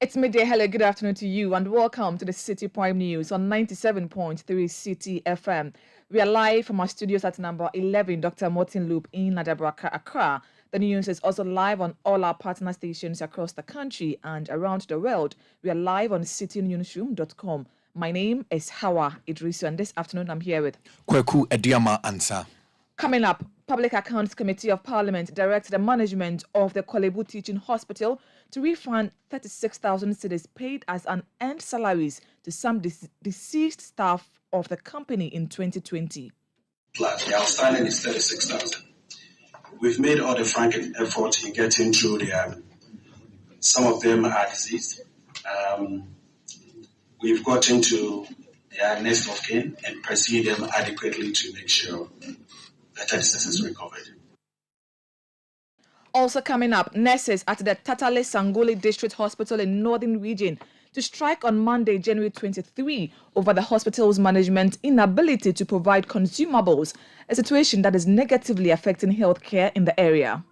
It's midday. Hello, good afternoon to you, and welcome to the Citi Prime News on 97.3 Citi FM. We are live from our studios at number 11, Dr. Martin Loop in Adabraka, Accra. The news is also live on all our partner stations across the country and around the world. We are live on citynewsroom.com. My name is Hawa Idrisu, and this afternoon I'm here with Kweku Ediama Ansa. Coming up, Public Accounts Committee of Parliament directed the management of the Kolebu Teaching Hospital to refund 36,000 cedis paid as unearned salaries to some deceased staff of the company in 2020. The outstanding is 36,000. We've made all the frank effort in getting through the. Some of them are deceased. We've gotten to their next of kin and pursue them adequately to make sure that 36 is recovered. Also coming up, nurses at the Tatale Sangoli District Hospital in Northern Region to strike on Monday, January 23, over the hospital's management inability to provide consumables, a situation that is negatively affecting healthcare in the area.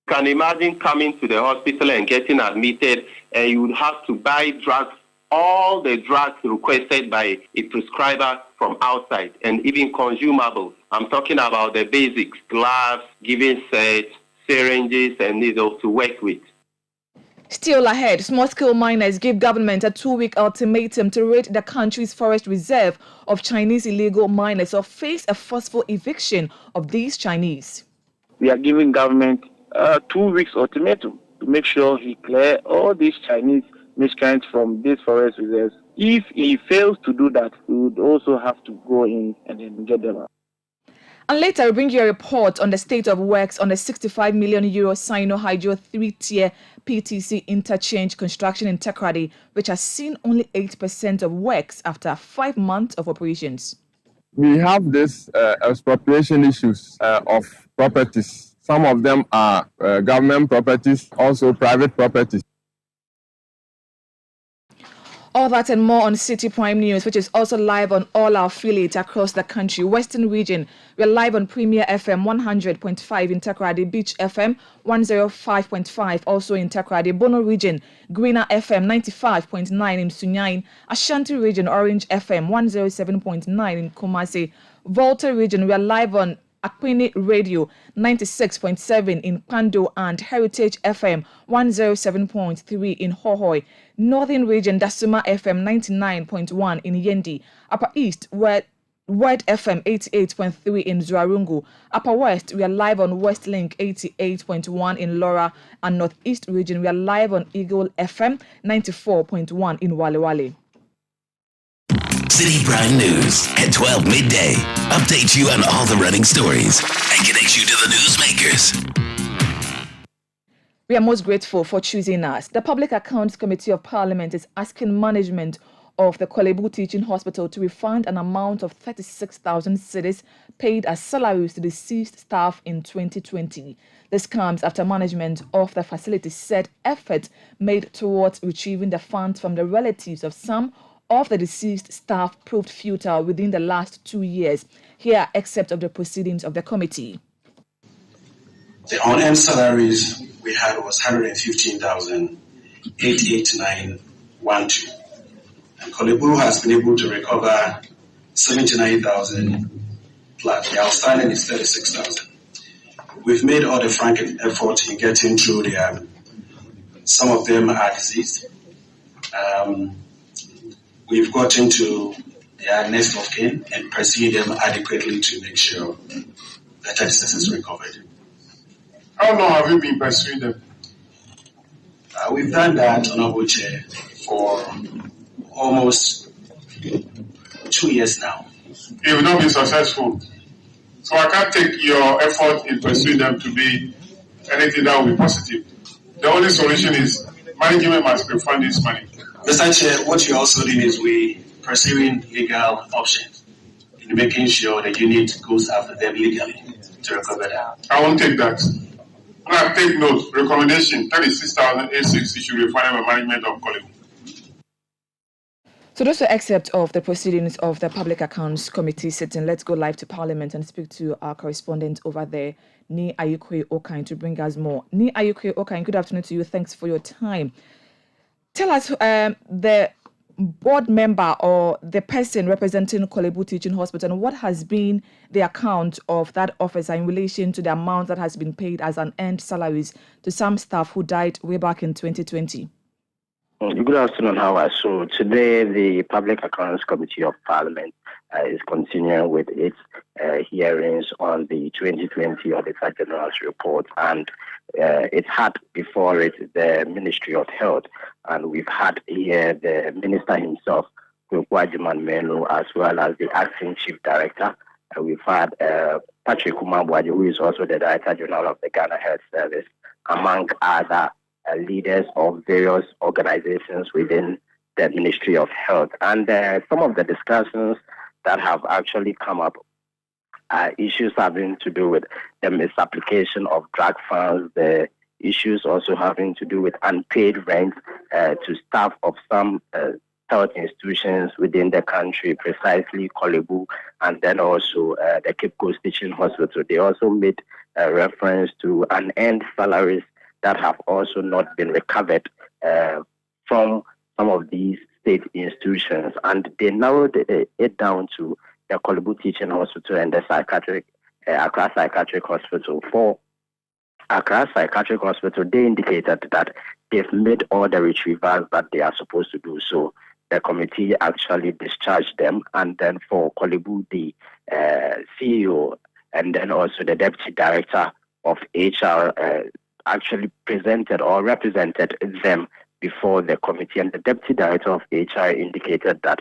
You can imagine coming to the hospital and getting admitted, and you would have to buy drugs, all the drugs requested by a prescriber from outside, and even consumables. I'm talking about the basics, gloves, giving sets, syringes, and needles to work with. Still ahead, small-scale miners give government a 2-week ultimatum to rid the country's forest reserve of Chinese illegal miners or face a forceful eviction of these Chinese. We are giving government a 2 weeks ultimatum to make sure he clear all these Chinese miscreants from these forest reserves. If he fails to do that, we would also have to go in and then get them out. And later, we'll bring you a report on the state of works on the 65 million euro Sino-Hydro 3-tier PTC interchange construction in Takoradi, which has seen only 8% of works after 5 months of operations. We have this expropriation issues of properties. Some of them are government properties, also private properties. All that and more on Citi Prime News, which is also live on all our affiliates across the country. Western Region, we're live on Premier FM 100.5 in Takoradi, Beach FM 105.5, also in Takoradi. Bono Region, Greener FM 95.9 in Sunyain. Ashanti Region, Orange FM 107.9 in Kumasi. Volta Region, we're live on Akwini Radio 96.7 in Pando and Heritage FM 107.3 in Hohoi. Northern Region, Dasuma FM 99.1 in Yendi. Upper East, Word FM 88.3 in Zuarungu. Upper West, we are live on Westlink 88.1 in Laura. And Northeast Region, we are live on Eagle FM 94.1 in Wale. Citi Prime News at 12 midday. Update you on all the running stories and connect you to the newsmakers. We are most grateful for choosing us. The Public Accounts Committee of Parliament is asking management of the Kolebu Teaching Hospital to refund an amount of 36,000 cedis paid as salaries to deceased staff in 2020. This comes after management of the facility said effort made towards retrieving the funds from the relatives of some of the deceased staff proved futile within the last 2 years. Here are excerpts of the proceedings of the committee. The unearned salaries we had was 115,889.12. And Kolebu has been able to recover 79,000 plus. The outstanding is 36,000. We've made all the frank effort in getting through the. Some of them are deceased. We've gotten to their next of kin and pursue them adequately to make sure that 36 is recovered. How long have you been pursuing them? We've done that, Honorable Chair, for almost 2 years now. You've not been successful. So I can't take your effort in pursuing them to be anything that will be positive. The only solution is management must refund this money. Mr. Chair, what you're also doing is we pursuing legal options in making sure the unit goes after them legally to recover that. I won't take that. Now take note. Recommendation 36,086 should refund the management of Kolebu. So those are excerpts of the proceedings of the Public Accounts Committee sitting. Let's go live to Parliament and speak to our correspondent over there, Ni Ayukwe Okain, to bring us more. Ni Ayukwe Okain, good afternoon to you. Thanks for your time. Tell us the board member or the person representing Kolebu Teaching Hospital, and what has been the account of that officer in relation to the amount that has been paid as an earned salaries to some staff who died way back in 2020. Good afternoon, Howard. So today the Public Accounts Committee of Parliament is continuing with its hearings on the 2020 Auditor General's report, and it had before it the Ministry of Health, and we've had here the Minister himself, Kwajuman Menu, as well as the Acting Chief Director. We've had Patrick Kumabwaji, who is also the Director General of the Ghana Health Service, among other leaders of various organizations within the Ministry of Health. And some of the discussions that have actually come up are issues having to do with the misapplication of drug funds, the issues also having to do with unpaid rent to staff of some health institutions within the country, precisely Kolebu, and then also the Cape Coast Teaching Hospital. They also made reference to unearned salaries that have also not been recovered from some of these state institutions. And they narrowed it down to the Kolebu Teaching Hospital and the Accra Psychiatric Hospital. For Accra Psychiatric Hospital, they indicated that they've made all the retrievals that they are supposed to do. So the committee actually discharged them. And then for Kolebu, the CEO and then also the Deputy Director of HR actually presented or represented them before the committee, and the Deputy Director of HR indicated that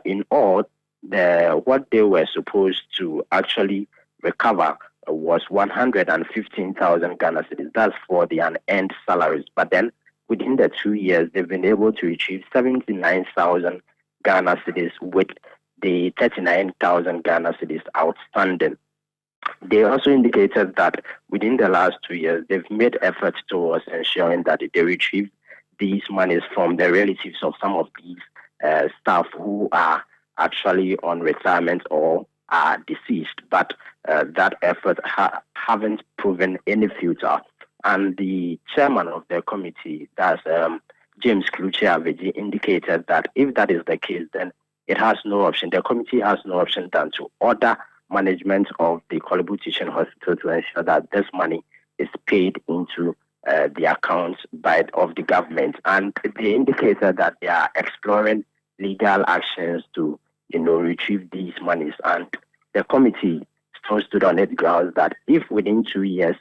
in all, what they were supposed to actually recover was 115,000 Ghana cedis. That's for the unearned salaries. But then within the 2 years, they've been able to achieve 79,000 Ghana cedis with the 39,000 Ghana cedis outstanding. They also indicated that within the last 2 years, they've made efforts towards ensuring that they retrieve these monies from the relatives of some of these staff who are actually on retirement or are deceased. But that effort haven't proven any futile. And the chairman of the committee, that's James Kluche-Aveji, indicated that if that is the case, then it has no option. The committee has no option than to order management of the Kolebu Teaching Hospital to ensure that this money is paid into the accounts of the government. And they indicated that they are exploring legal actions to, retrieve these monies. And the committee still stood on its grounds that if within 2 years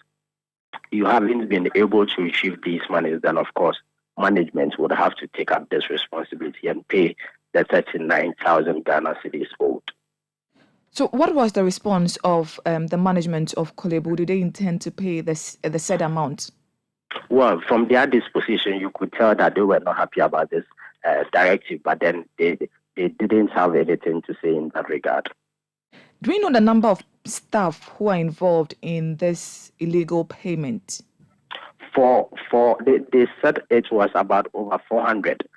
you haven't been able to retrieve these monies, then of course management would have to take up this responsibility and pay the 39,000 Ghana cedis owed. So what was the response of the management of Kolebu? Did they intend to pay the said amount? Well, from their disposition, you could tell that they were not happy about this directive, but then they didn't have anything to say in that regard. Do we know the number of staff who are involved in this illegal payment? They said it was about over 400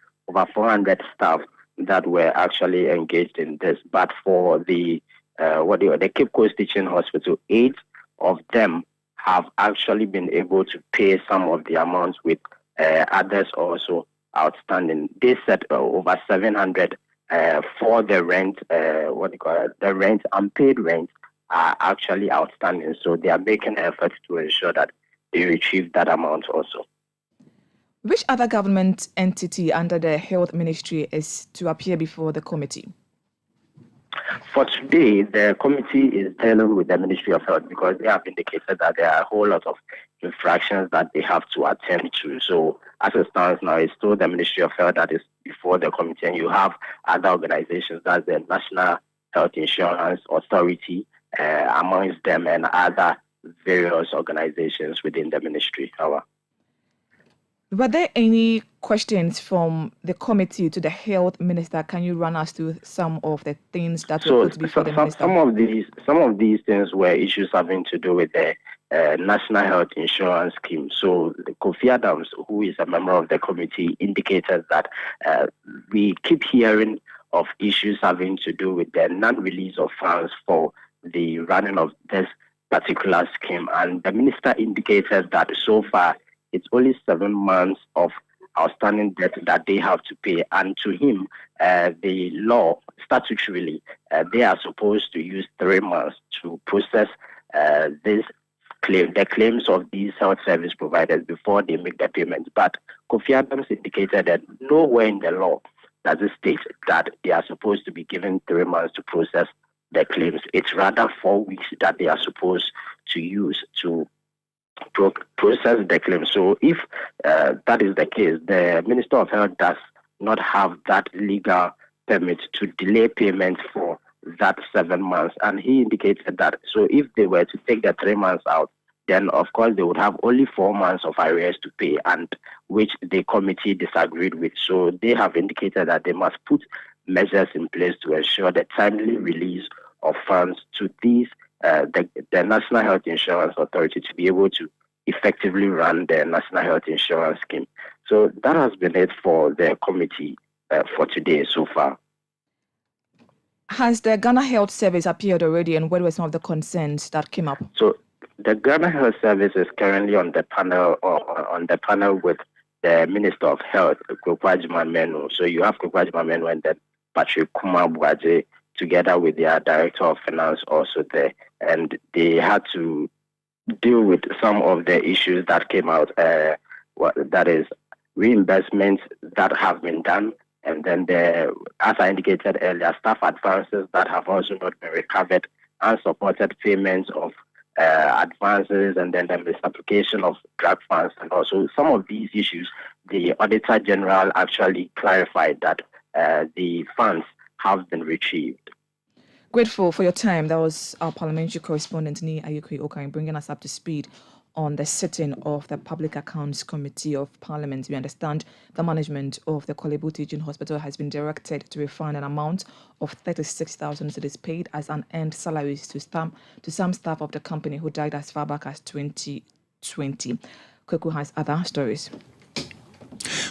staff that were actually engaged in this. But for the Cape Coast Teaching Hospital, 8 of them have actually been able to pay some of the amounts with others also outstanding. They said over 700 for the rent, the rent, unpaid rent are actually outstanding. So they are making efforts to ensure that they retrieve that amount also. Which other government entity under the Health Ministry is to appear before the committee? For today, the committee is dealing with the Ministry of Health because they have indicated that there are a whole lot of infractions that they have to attend to. So as it stands now, it's still the Ministry of Health that is before the committee, and you have other organizations, that's the National Health Insurance Authority amongst them, and other various organizations within the ministry. Were there any questions from the committee to the health minister? Can you run us through some of the things that were put before the minister? Some of these things were issues having to do with the National Health Insurance Scheme. So Kofi Adams, who is a member of the committee, indicated that we keep hearing of issues having to do with the non-release of funds for the running of this particular scheme. And the minister indicated that so far it's only 7 months of outstanding debt that they have to pay. And to him, the law, statutorily, they are supposed to use 3 months to process the claims of these health service providers before they make the payments. But Kofi Adams indicated that nowhere in the law does it state that they are supposed to be given 3 months to process the claims. It's rather 4 weeks that they are supposed to use to process the claim. So if that is the case, the Minister of Health does not have that legal permit to delay payments for that 7 months. And he indicated that, so if they were to take the 3 months out, then of course they would have only 4 months of arrears to pay, and which the committee disagreed with. So they have indicated that they must put measures in place to ensure the timely release of funds to these the National Health Insurance Authority to be able to effectively run the National Health Insurance Scheme. So that has been it for the committee for today so far. Has the Ghana Health Service appeared already, and what were some of the concerns that came up? So the Ghana Health Service is currently on the panel with the Minister of Health, Kwakwa Menu. So you have Kwakwa Menu and then Patrick Kumar-Buaje together with their Director of Finance also there. And they had to deal with some of the issues that came out, that is reimbursements that have been done, and then as I indicated earlier, staff advances that have also not been recovered, unsupported payments of advances, and then the misapplication of drug funds. And also some of these issues, the Auditor General actually clarified that the funds have been retrieved. Grateful for your time. That was our parliamentary correspondent, Ni Ayukri Okai, bringing us up to speed on the sitting of the Public Accounts Committee of Parliament. We understand the management of the Korle Bu Teaching Hospital has been directed to refund an amount of 36,000 cedis paid as unearned salaries to some staff of the company who died as far back as 2020. Kweku has other stories.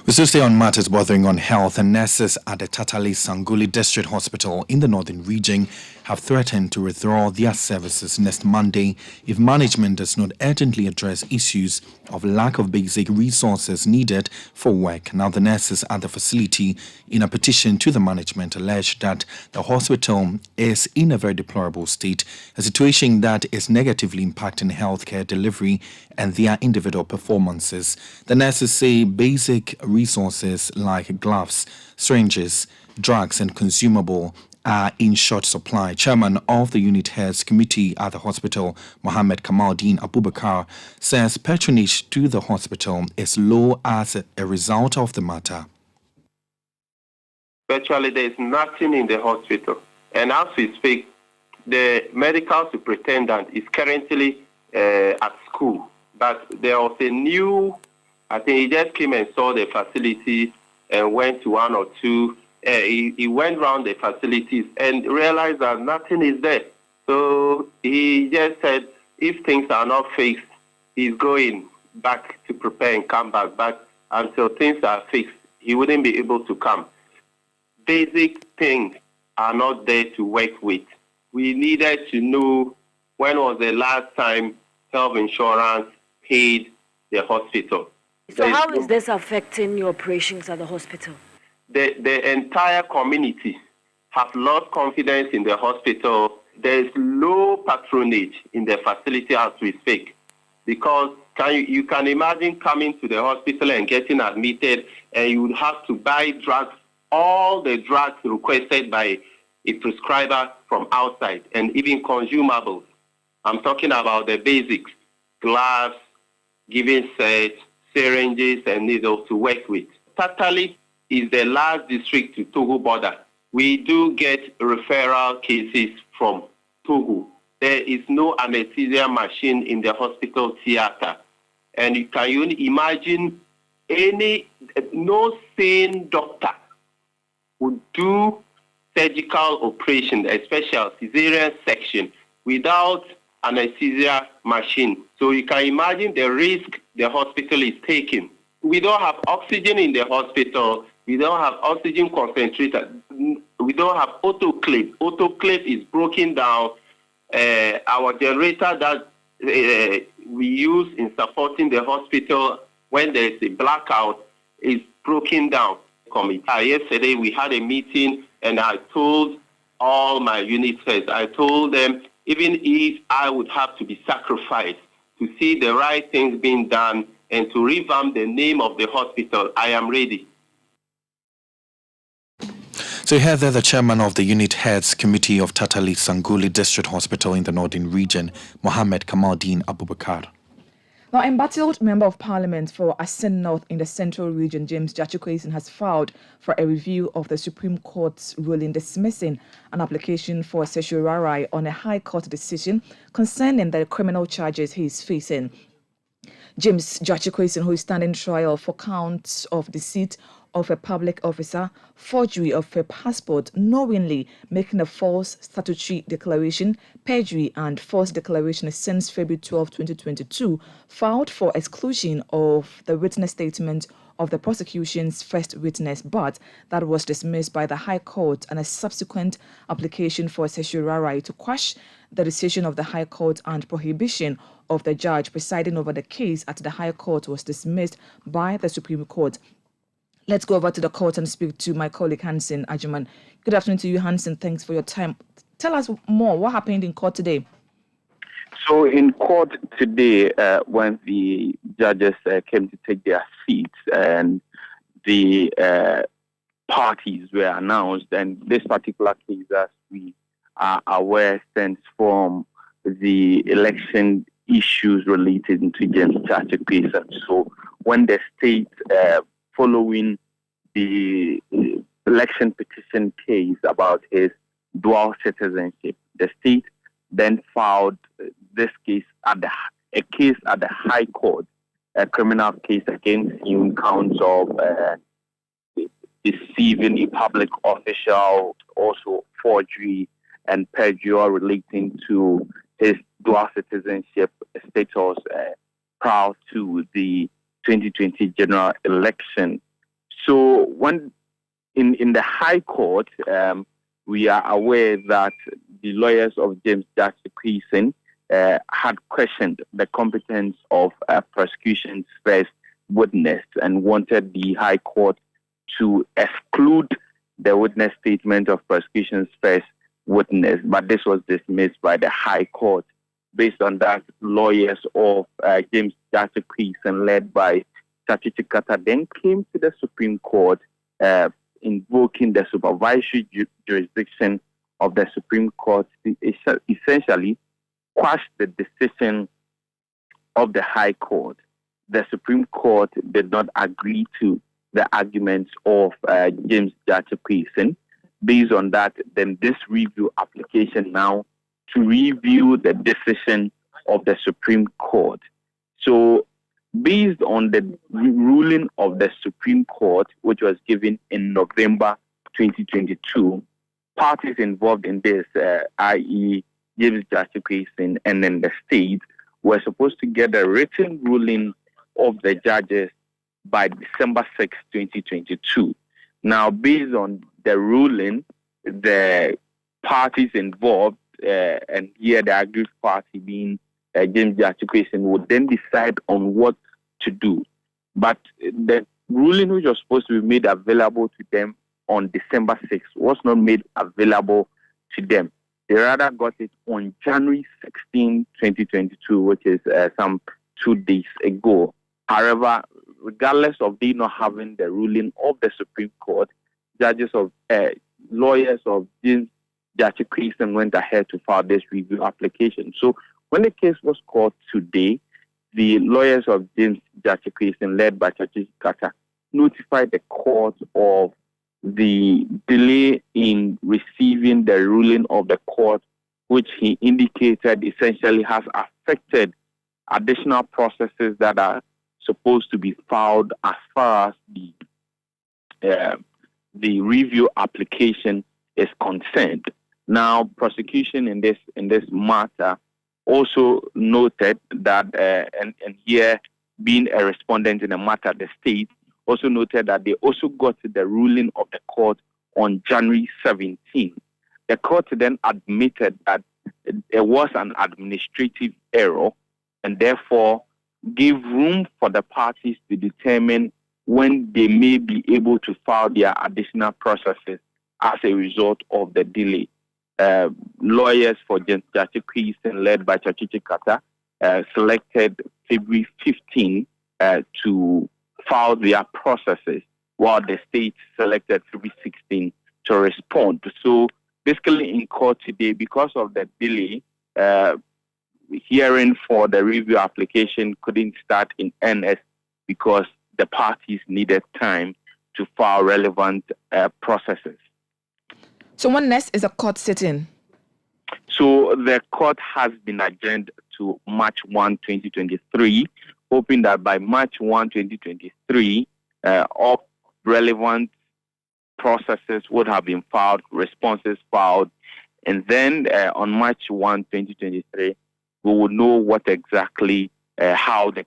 We still stay on matters bordering on health, and nurses at the Tatale Sanguli District Hospital in the northern region have threatened to withdraw their services next Monday if management does not urgently address issues of lack of basic resources needed for work. Now, the nurses at the facility, in a petition to the management, alleged that the hospital is in a very deplorable state, a situation that is negatively impacting healthcare delivery and their individual performances. The nurses say basic resources like gloves, syringes, drugs, and consumable are in short supply. Chairman of the Unit Heads Committee at the hospital, Mohammed Kamaldeen Abubakar, says patronage to the hospital is low as a result of the matter. Virtually, there is nothing in the hospital. And as we speak, the medical superintendent is currently at school. But there was a new, I think he just came and saw the facility and went to one or two. He went around the facilities and realized that nothing is there. So he just said, if things are not fixed, he's going back to prepare and come back. But until things are fixed, he wouldn't be able to come. Basic things are not there to work with. We needed to know when was the last time health insurance paid the hospital. So how is this affecting your operations at the hospital? The entire community have lost confidence in the hospital. There is low patronage in the facility as we speak, because you can imagine coming to the hospital and getting admitted, and you would have to buy drugs, all the drugs requested by a prescriber from outside, and even consumables. I'm talking about the basics, gloves, giving sets, syringes, and needles to work with. Tatale is the last district to Togo border. We do get referral cases from Togo. There is no anesthesia machine in the hospital theater. And can you imagine no sane doctor would do surgical operation, especially cesarean section, without anesthesia machine. So you can imagine the risk the hospital is taking. We don't have oxygen in the hospital. We don't have oxygen concentrator. We don't have autoclave. Autoclave is broken down. Our generator that we use in supporting the hospital when there's a blackout is broken down committee. Yesterday we had a meeting and I told all my unit heads, I told them, even if I would have to be sacrificed to see the right things being done and to revamp the name of the hospital, I am ready. So here there the chairman of the Unit Heads Committee of Tatali Sanguli District Hospital in the Northern Region, Mohammed Kamaldeen Abubakar. Now, embattled Member of Parliament for Asen North in the Central Region, James Jachukwason, has filed for a review of the Supreme Court's ruling dismissing an application for certiorari on a High Court decision concerning the criminal charges he is facing. James Jachukwason, who is standing trial for counts of deceit of a public officer, forgery of a passport, knowingly making a false statutory declaration, perjury and false declaration since February 12, 2022, filed for exclusion of the witness statement of the prosecution's first witness, but that was dismissed by the High Court, and a subsequent application for certiorari to quash the decision of the High Court and prohibition of the judge presiding over the case at the High Court was dismissed by the Supreme Court. Let's go over to the court and speak to my colleague Hansen Ajuman. Good afternoon to you, Hansen. Thanks for your time. Tell us more. What happened in court today? So in court today, when the judges came to take their seats and the parties were announced, and this particular case, as we are aware, stems from the election issues related to James Jachukwason. So when the state following the election petition case about his dual citizenship, the state then filed this case at a case at the High Court, a criminal case against him, counts of deceiving a public official, also forgery and perjury relating to his dual citizenship status prior to the 2020 general election. So when in the High Court, we are aware that the lawyers of James Jachukwason had questioned the competence of prosecution's first witness and wanted the High Court to exclude the witness statement of prosecution's first witness, but this was dismissed by the High Court. Based on that, lawyers of James Jachukwason, led by Tachiti Kata, then came to the Supreme Court invoking the supervisory jurisdiction of the Supreme Court to essentially quash the decision of the High Court. The Supreme Court did not agree to the arguments of James Jachukwason. Based on that, then this review application now to review the decision of the Supreme Court. So based on the ruling of the Supreme Court, which was given in November 2022, parties involved in this, i.e. James Jachukwason and then the state, were supposed to get a written ruling of the judges by December 6, 2022. Now, based on the ruling, the parties involved, and here the aggrieved party being James Jachukwason, would then decide on what to do. But the ruling which was supposed to be made available to them on December 6th was not made available to them. They rather got it on January 16, 2022, which is some 2 days ago. However, regardless of they not having the ruling of the Supreme Court, lawyers of James Jachukwason went ahead to file this review application. So when the case was called today, the lawyers of James Jachukwason, led by Tachiti Kata, notified the court of the delay in receiving the ruling of the court, which he indicated essentially has affected additional processes that are supposed to be filed as far as the review application is concerned. Now, prosecution in this matter also noted that, and here being a respondent in the matter, the state also noted that they also got the ruling of the court on January 17. The court then admitted that there was an administrative error and therefore gave room for the parties to determine when they may be able to file their additional processes as a result of the delay. Lawyers for James Jachikweisen, led by Chachichi Kata, selected February 15 to file their processes, while the state selected February 16 to respond. So basically in court today, because of the delay, hearing for the review application couldn't start in earnest because the parties needed time to file relevant processes. So when next is a court sitting? So the court has been adjourned to March 1, 2023, hoping that by March 1, 2023, all relevant processes would have been filed, responses filed, and then on March 1, 2023, we will know what exactly, how the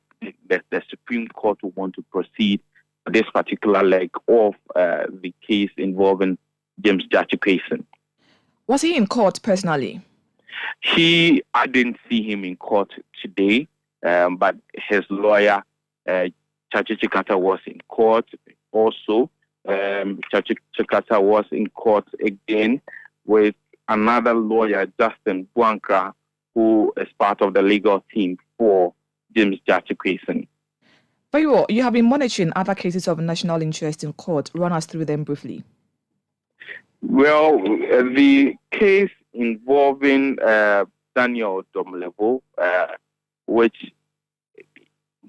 Supreme Court will want to proceed with this particular leg of the case involving James Jachikweisen. Was he in court personally? I didn't see him in court today, but his lawyer, Chachichi Kata, was in court also. Chachichi Kata was in court again with another lawyer, Justin Buankra, who is part of the legal team for James Jachikweisen. Very well. You have been monitoring other cases of national interest in court. Run us through them briefly. Well, the case involving Daniel Domlevo, which,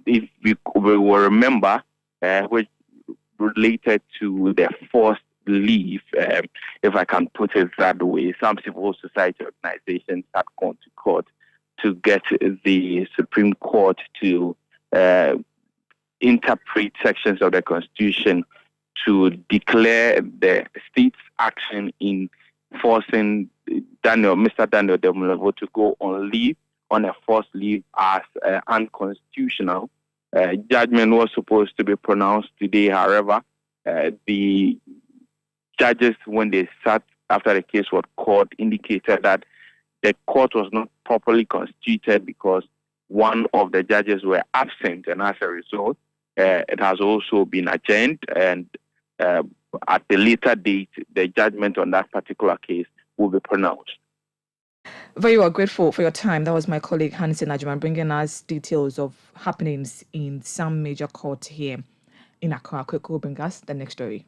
if we will remember, which related to the forced leave, if I can put it that way. Some civil society organizations had gone to court to get the Supreme Court to interpret sections of the Constitution to declare the state's action in forcing Mr. Daniel Domlevo to go on leave, on a forced leave, as unconstitutional. Judgment was supposed to be pronounced today. However, the judges, when they sat after the case was called, indicated that the court was not properly constituted because one of the judges were absent, and as a result, it has also been adjourned, and at the later date, the judgment on that particular case will be pronounced. Very well, grateful for your time. That was my colleague Hansen Ajuman bringing us details of happenings in some major courts here in Accra. Quick, will bring us the next story.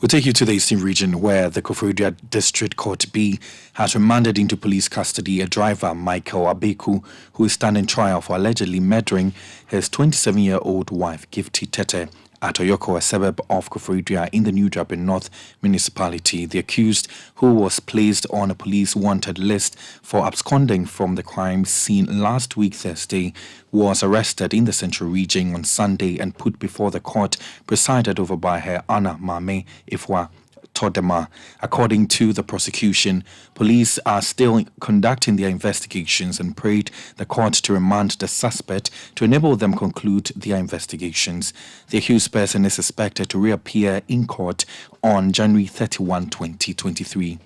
We'll take you to the Eastern region, where the Koforidua District Court B has remanded into police custody a driver, Michael Abeku, who is standing trial for allegedly murdering his 27-year-old wife, Gifty Tete, at Oyoko, a suburb of Koforidua in the New Durban North municipality. The accused, who was placed on a police wanted list for absconding from the crime scene last week Thursday, was arrested in the Central Region on Sunday and put before the court presided over by her Anna Mame Ifwa Todema. According to the prosecution, police are still conducting their investigations and prayed the court to remand the suspect to enable them conclude their investigations. The accused person is expected to reappear in court on January 31, 2023.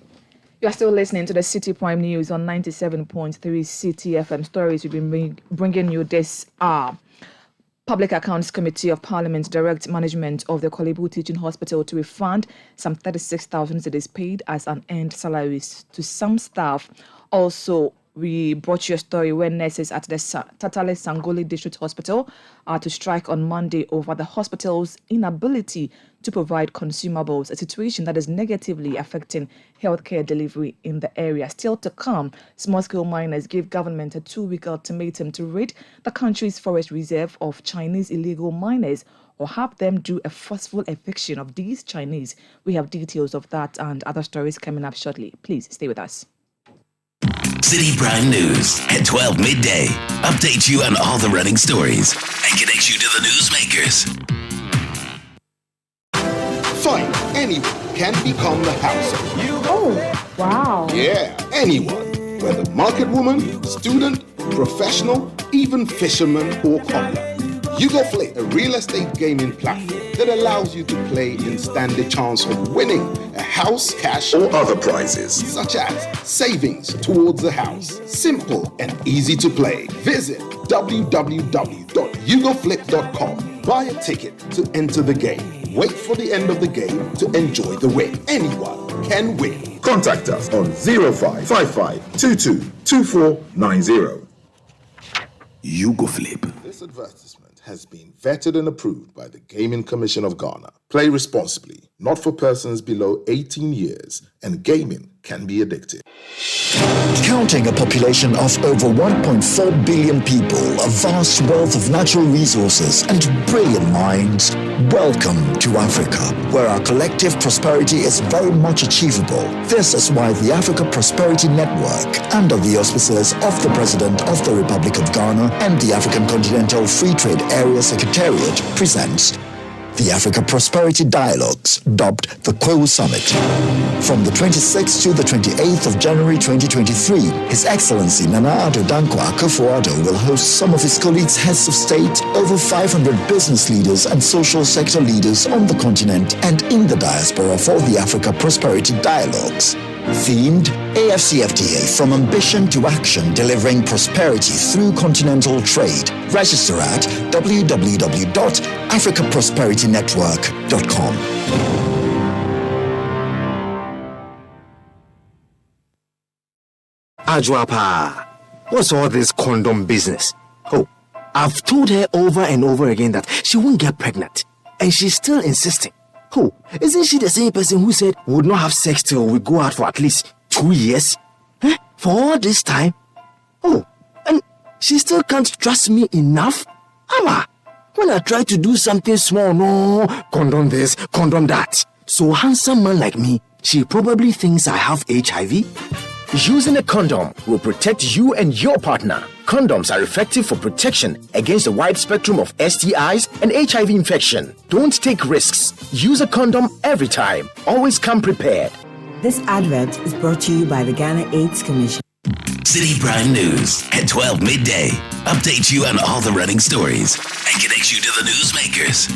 You are still listening to the Citi Prime News on 97.3 Citi FM. Stories we've been bringing you this hour. Public Accounts Committee of Parliament directs management of the Kolebu Teaching Hospital to refund some 36,000 that is paid as unearned salaries to some staff. Also, we brought you a story where nurses at the Tatale Sangoli District Hospital are to strike on Monday over the hospital's inability to provide consumables, a situation that is negatively affecting healthcare delivery in the area. Still to come, small-scale miners give government a 2-week ultimatum to rid the country's forest reserve of Chinese illegal miners or have them do a forceful eviction of these Chinese. We have details of that and other stories coming up shortly. Please stay with us. Citi Prime News at 12 midday. Update you on all the running stories and connect you to the newsmakers. Fine, anyone can become the house owner. Oh, wow. Yeah, anyone. Whether market woman, student, professional, even fisherman or cobbler. YouGoFlip, a real estate gaming platform that allows you to play and stand the chance of winning a house, cash, or other prizes, such as savings towards the house. Simple and easy to play. Visit www.yougoflip.com Buy a ticket to enter the game. Wait for the end of the game to enjoy the win. Anyone can win. Contact us on 0555222490. You go flip. This advertisement has been vetted and approved by the Gaming Commission of Ghana. Play responsibly, not for persons below 18 years, and gaming can be addictive. Counting a population of over 1.4 billion people, a vast wealth of natural resources, and brilliant minds, welcome to Africa, where our collective prosperity is very much achievable. This is why the Africa Prosperity Network, under the auspices of the President of the Republic of Ghana and the African Continental Free Trade Area Secretariat, presents the Africa Prosperity Dialogues, dubbed the Kwewu Summit. From the 26th to the 28th of January 2023, His Excellency Nana Addo Dankwa Akufo-Addo will host some of his colleagues, heads of state, over 500 business leaders and social sector leaders on the continent and in the diaspora for the Africa Prosperity Dialogues. Themed AFCFTA from ambition to action, delivering prosperity through continental trade. Register at www.africaprosperitynetwork.com. Ajwapa, what's all this condom business? Oh, I've told her over and over again that she won't get pregnant, and she's still insisting. Oh, isn't she the same person who said we would not have sex till we go out for at least 2 years? For all this time? Oh, and she still can't trust me enough? Ama, when I try to do something small, no, condom this, condom that. So handsome man like me, she probably thinks I have HIV. Using a condom will protect you and your partner. Condoms are effective for protection against a wide spectrum of STIs and HIV infection. Don't take risks. Use a condom every time. Always come prepared. This advert is brought to you by the Ghana AIDS Commission. Citi Prime News at 12 midday. Update you on all the running stories and connect you to the newsmakers.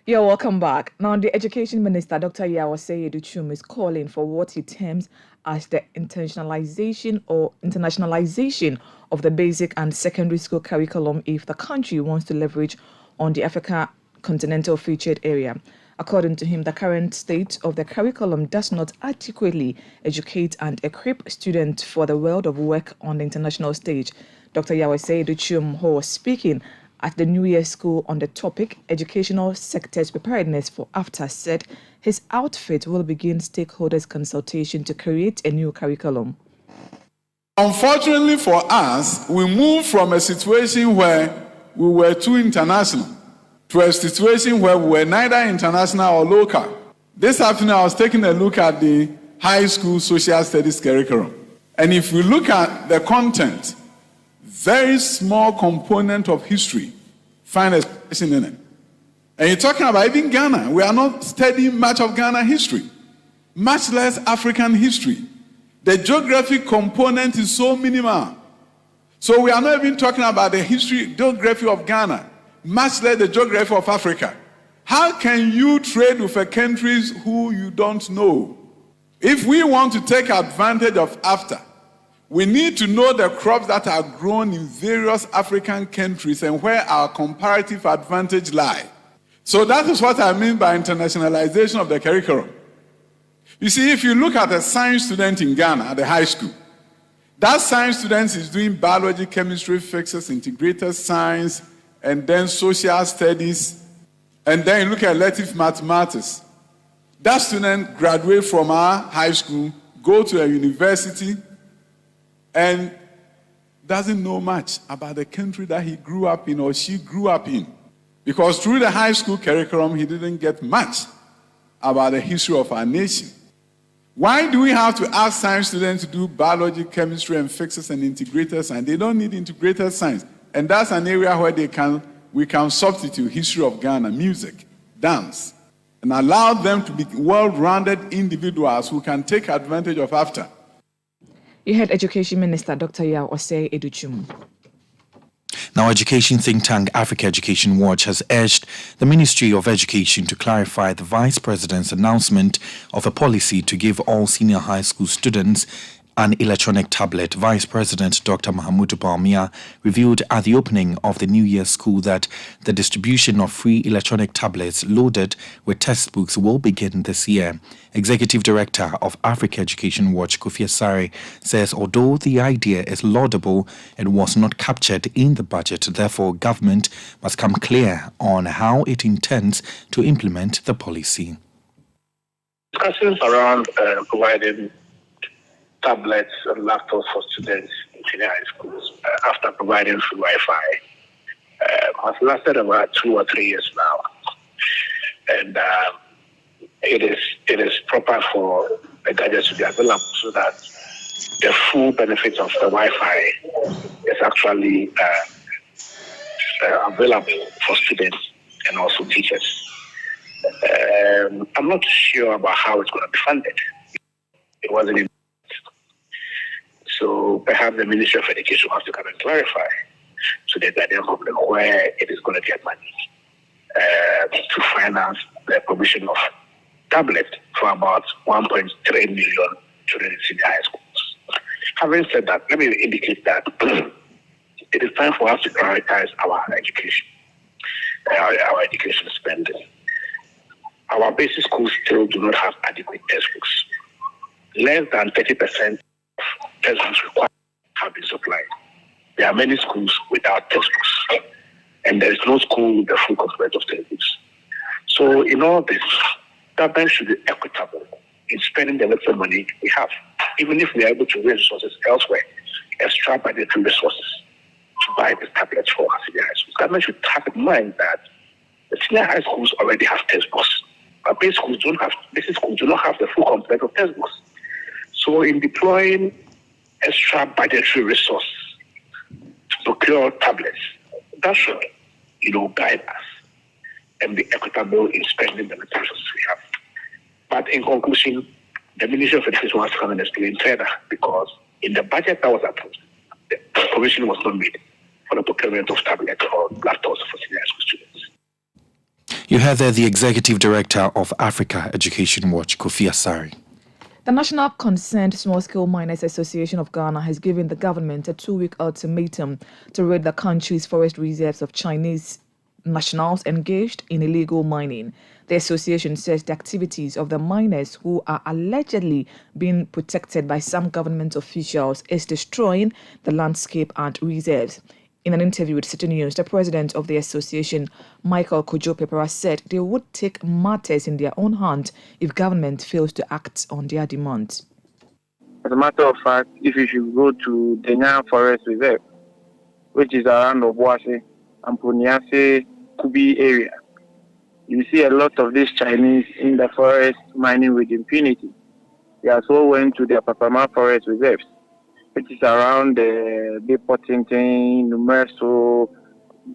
You're welcome back. Now, the Education Minister, Dr. Yawase Educhum, is calling for what he terms as the internationalization of the basic and secondary school curriculum if the country wants to leverage on the Africa Continental Free Trade Area. According to him, the current state of the curriculum does not adequately educate and equip students for the world of work on the international stage. Dr. Yawase Educhum, who was speaking at the New Year School on the topic Educational Sector's Preparedness for After, said his outfit will begin stakeholders' consultation to create a new curriculum. Unfortunately for us, we moved from a situation where we were too international to a situation where we were neither international or local. This afternoon, I was taking a look at the high school social studies curriculum. And if we look at the content, very small component of history find expression in it. And you're talking about even Ghana. We are not studying much of Ghana history, much less African history. The geographic component is so minimal. So we are not even talking about the geography of Ghana, much less the geography of Africa. How can you trade with a countries who you don't know? If we want to take advantage of AFTA, we need to know the crops that are grown in various African countries and where our comparative advantage lie. So that is what I mean by internationalization of the curriculum. You see, if you look at a science student in Ghana at the high school, that science student is doing biology, chemistry, physics, integrated science, and then social studies, and then you look at elective mathematics. That student graduates from our high school, go to a university, and doesn't know much about the country that he grew up in or she grew up in. Because through the high school curriculum, he didn't get much about the history of our nation. Why do we have to ask science students to do biology, chemistry, and physics and integrated science? They don't need integrated science. And that's an area where we can substitute history of Ghana, music, dance, and allow them to be well-rounded individuals who can take advantage of AFTA. You heard Education Minister Dr. Yawase Educhum. Now, education think tank Africa Education Watch has urged the Ministry of Education to clarify the Vice President's announcement of a policy to give all senior high school students an electronic tablet. Vice President Dr. Mahamudu Bawumia revealed at the opening of the New Year school that the distribution of free electronic tablets loaded with textbooks will begin this year. Executive Director of Africa Education Watch, Kofi Asare, says although the idea is laudable, it was not captured in the budget. Therefore, government must come clear on how it intends to implement the policy. Discussions around providing tablets and laptops for students in senior high schools after providing free Wi-Fi has lasted about 2 or 3 years now, and it is proper for the gadgets to be available so that the full benefits of the Wi-Fi is actually available for students and also teachers. I'm not sure about how it's going to be funded. It wasn't in. So perhaps the Ministry of Education will have to come and clarify to the Ghanaian public where it is going to get money to finance the provision of tablets for about 1.3 million children in senior high schools. Having said that, let me indicate that it is time for us to prioritize our education, our education spending. Our basic schools still do not have adequate textbooks. Less than 30% of textbooks required have been supplied. There are many schools without textbooks, and there is no school with the full complement of textbooks. So in all this, government should be equitable in spending the little money we have, even if we are able to raise resources elsewhere, extra budgetary resources to buy the tablets for our senior high schools. Government should have in mind that the senior high schools already have textbooks. But basic schools do not have the full complement of textbooks. So in deploying extra budgetary resources to procure tablets, that should, guide us and be equitable in spending the resources we have. But in conclusion, the Ministry of Education wants to come and explain further, because in the budget that was approved, the provision was not made for the procurement of tablets or laptops for senior high school students. You heard there the Executive Director of Africa Education Watch, Kofi Asare. The National Concerned Small-Scale Miners Association of Ghana has given the government a 2-week ultimatum to rid the country's forest reserves of Chinese nationals engaged in illegal mining. The association says the activities of the miners who are allegedly being protected by some government officials is destroying the landscape and reserves. In an interview with Citi News, the president of the association, Michael Kojo-Pepera, said they would take matters in their own hands if government fails to act on their demands. As a matter of fact, if you should go to the Nyan Forest Reserve, which is around Obuasi and Puniase Kubi area, you see a lot of these Chinese in the forest mining with impunity. They as well went to the Papama Forest Reserves, which is around the Bepotintin, Numerso,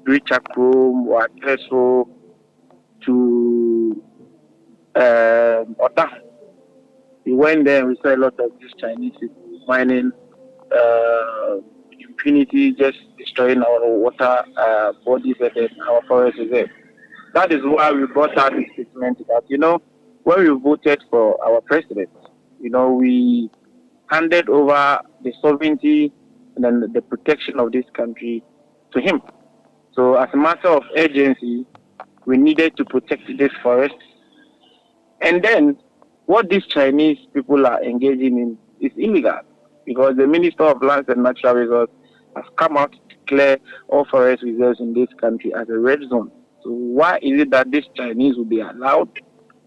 Brichakrum, Wateso, to Ota. We went there and we saw a lot of these Chinese mining impunity, just destroying our water bodies and our forest reserve. That is why we brought out this statement that, when we voted for our president, we handed over the sovereignty and then the protection of this country to him. So as a matter of urgency, we needed to protect this forest. And then what these Chinese people are engaging in is illegal, because the Minister of Lands and Natural Resources has come out to declare all forest reserves in this country as a red zone. So why is it that these Chinese will be allowed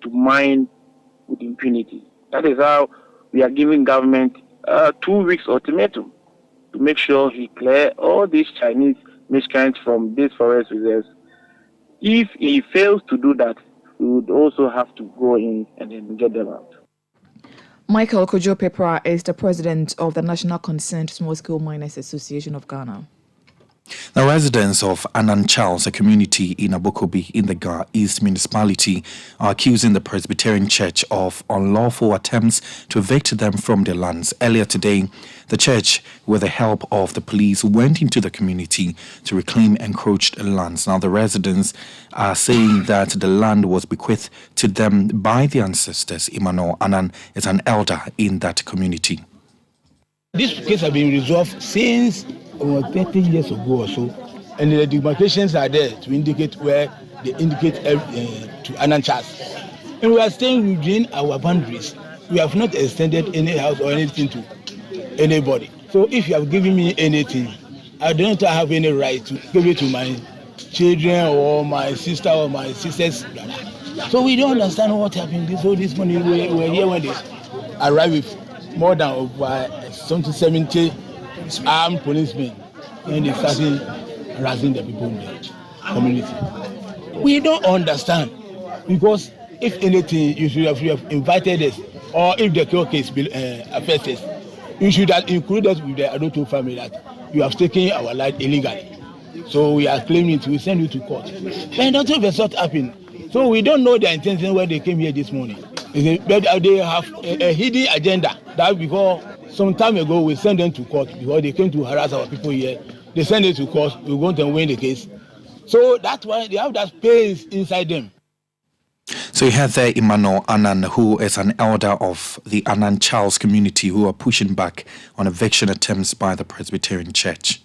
to mine with impunity? That is how we are giving government 2 weeks ultimatum to make sure he clear all these Chinese miscreants from these forest reserves. If he fails to do that, we would also have to go in and then get them out. Michael Kojo-Pepera is the president of the National Concerned Small-Scale Miners Association of Ghana. The residents of Anan Charles, a community in Abokobi in the Ga East municipality, are accusing the Presbyterian Church of unlawful attempts to evict them from their lands. Earlier today, the church, with the help of the police, went into the community to reclaim encroached lands. Now, the residents are saying that the land was bequeathed to them by their ancestors. Emmanuel Anan is an elder in that community. This case has been resolved since 30 years ago or so, and the demarcations are there to indicate where they indicate to Ananchas. And we are staying within our boundaries. We have not extended any house or anything to anybody. So if you have given me anything, I don't have any right to give it to my children or my sister or my sister's brother. So we don't understand what happened. This morning we were here when they arrived with more than over 70 armed policemen, and they started harassing the people in the community. We don't understand, because if anything, you should have invited us, or if the case affects us, you should have included us with the Adoto family that you have taken our life illegally. So we are claiming to send you to court. But that's what the sort happened. So we don't know their intention when they came here this morning. But they have a hidden agenda. That because some time ago we sent them to court because they came to harass our people here. They sent them to court. We want them to win the case. So that's why they have that pains inside them. So you have there Emmanuel Annan, who is an elder of the Annan Charles community, who are pushing back on eviction attempts by the Presbyterian Church.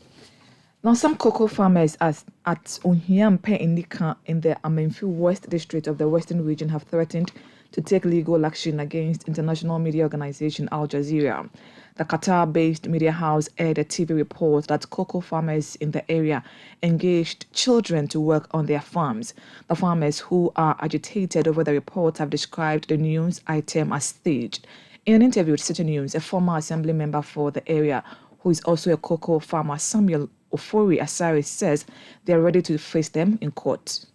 Now, some cocoa farmers at Onhiampe Inika in the Amenfi West District of the Western Region have threatened to take legal action against international media organization Al Jazeera. The Qatar-based media house aired a TV report that cocoa farmers in the area engaged children to work on their farms. The farmers who are agitated over the report have described the news item as staged. In an interview with Citi News, a former assembly member for the area, who is also a cocoa farmer, Samuel Ofori Asari, says they are ready to face them in court.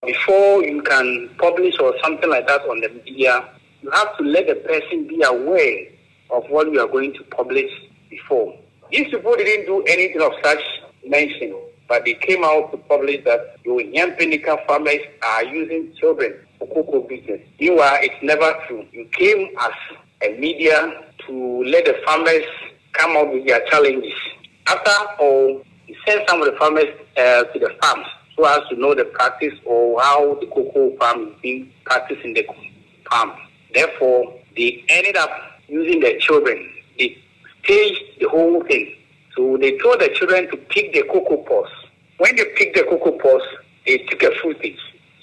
Before you can publish or something like that on the media, you have to let the person be aware of what you are going to publish before. These people didn't do anything of such mention, but they came out to publish that the Nyampenika farmers are using children for cocoa business. Meanwhile, it's never true. You came as a media to let the farmers come up with their challenges. After all, you send some of the farmers to the farms so as to know the practice or how the cocoa farm is being practiced in the farm. Therefore, they ended up using their children. They staged the whole thing. So they told the children to pick the cocoa pods. When they picked the cocoa pods, they took a footage.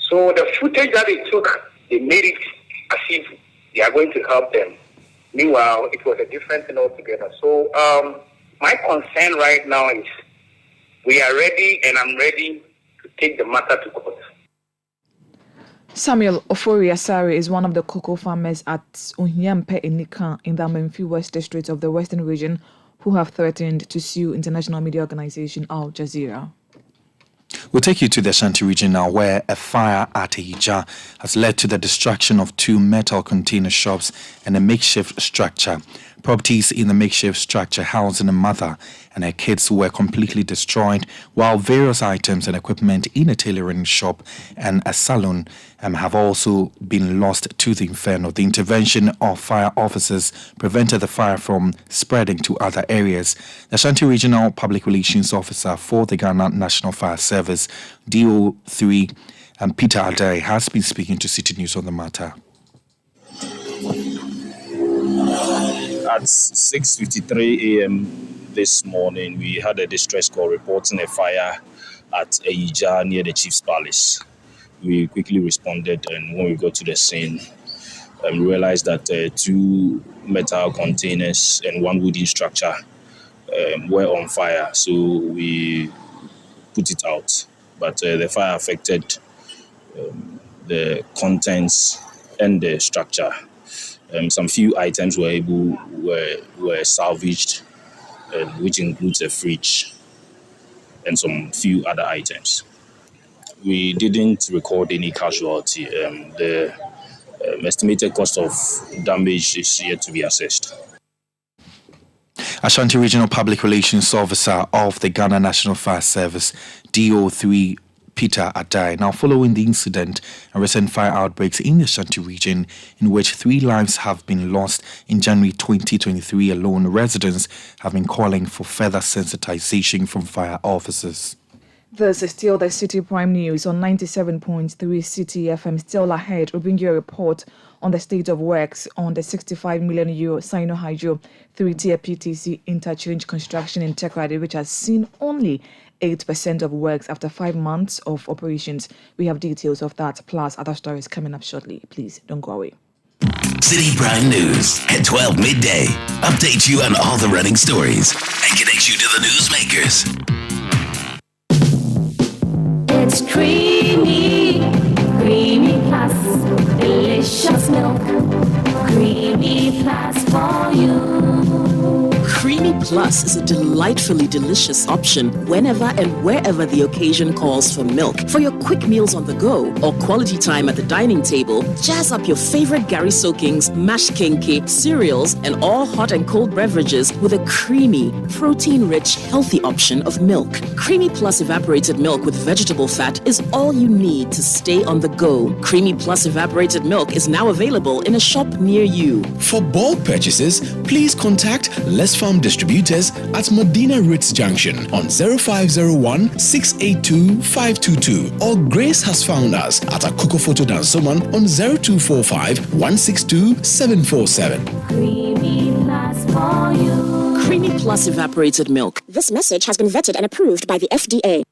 So the footage that they took, they made it as if they are going to help them. Meanwhile, it was a different thing altogether. So my concern right now is we are ready, and I'm ready to take the matter to court. Samuel Ofori Asari is one of the cocoa farmers at Onhiampe Inika in the Amenfi West District of the Western Region who have threatened to sue international media organization Al Jazeera. We'll take you to the Ashanti region now, where a fire at Ija has led to the destruction of 2 metal container shops and a makeshift structure. Properties in the makeshift structure housing a mother and her kids were completely destroyed, while various items and equipment in a tailoring shop and a salon have also been lost to the inferno. The intervention of fire officers prevented the fire from spreading to other areas. The Ashanti Regional Public Relations Officer for the Ghana National Fire Service, DO3, Peter Adai, has been speaking to Citi News on the matter. At 6:53 a.m. this morning, we had a distress call reporting a fire at Ija near the Chief's Palace. We quickly responded, and when we got to the scene, we realized that 2 metal containers and 1 wooden structure were on fire. So we put it out, but the fire affected the contents and the structure. Some few items were salvaged, which includes a fridge and some few other items. We didn't record any casualty. The estimated cost of damage is yet to be assessed. Ashanti Regional Public Relations Officer of the Ghana National Fire Service, DO3, Peter Adai. Now, following the incident and recent fire outbreaks in the Ashanti region, in which 3 lives have been lost in January 2023 alone, residents have been calling for further sensitization from fire officers. This is still the Citi Prime News on 97.3 Citi FM. Still ahead, we'll bring you a report on the state of works on the 65 million euro Sino-Hydro 3-tier PTC interchange construction in Tekrade, which has seen only 8% of works after 5 months of operations. We have details of that, plus other stories coming up shortly. Please don't go away. Citi Prime News at 12 midday. Update you on all the running stories and connects you to the newsmakers. It's creamy, creamy plus, delicious milk, creamy plus for you. Creamy Plus is a delightfully delicious option whenever and wherever the occasion calls for milk. For your quick meals on the go or quality time at the dining table, jazz up your favorite Gary soakings, mashed kenke, cereals, and all hot and cold beverages with a creamy, protein-rich, healthy option of milk. Creamy Plus evaporated milk with vegetable fat is all you need to stay on the go. Creamy Plus evaporated milk is now available in a shop near you. For bulk purchases, please contact Les Farm Distributors at Medina Ritz Junction on 0501 682 522, or Grace has found us at Akoko Photo Dansoman on 0245 162 747. Creamy Plus for you. Creamy Plus evaporated milk. This message has been vetted and approved by the FDA.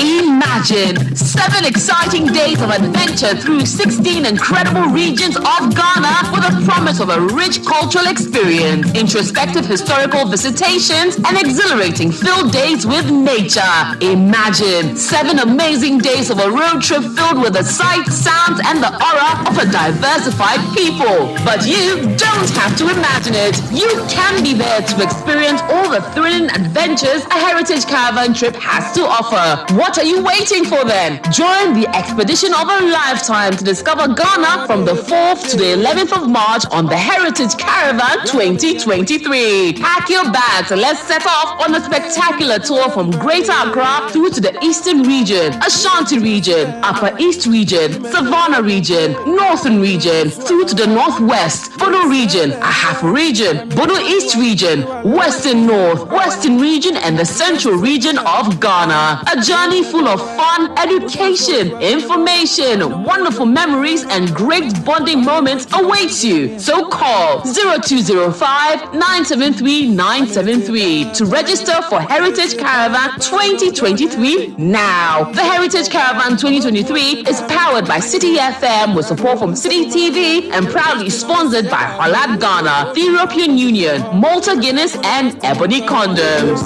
Imagine 7 exciting days of adventure through 16 incredible regions of Ghana with a promise of a rich cultural experience, introspective historical visitations, and exhilarating field days with nature. Imagine 7 amazing days of a road trip filled with the sights, sounds, and the aura of a diversified people. But you don't have to imagine it. You can be there to experience all the thrilling adventures a heritage caravan trip has to offer. What are you waiting for then? Join the expedition of a lifetime to discover Ghana from the 4th to the 11th of March on the Heritage Caravan 2023. Pack your bags and let's set off on a spectacular tour from Greater Accra through to the Eastern region, Ashanti region, Upper East region, Savannah region, Northern region, through to the Northwest, Bono region, Ahafo region, Bono East region, Western North, Western region, and the Central region of Ghana. A journey full of fun, education, information, wonderful memories, and great bonding moments awaits you. So call 0205 973 973 to register for Heritage Caravan 2023 now. The Heritage Caravan 2023 is powered by Citi FM with support from Citi TV and proudly sponsored by Holland Ghana, the European Union, Malta Guinness, and Ebony Condoms.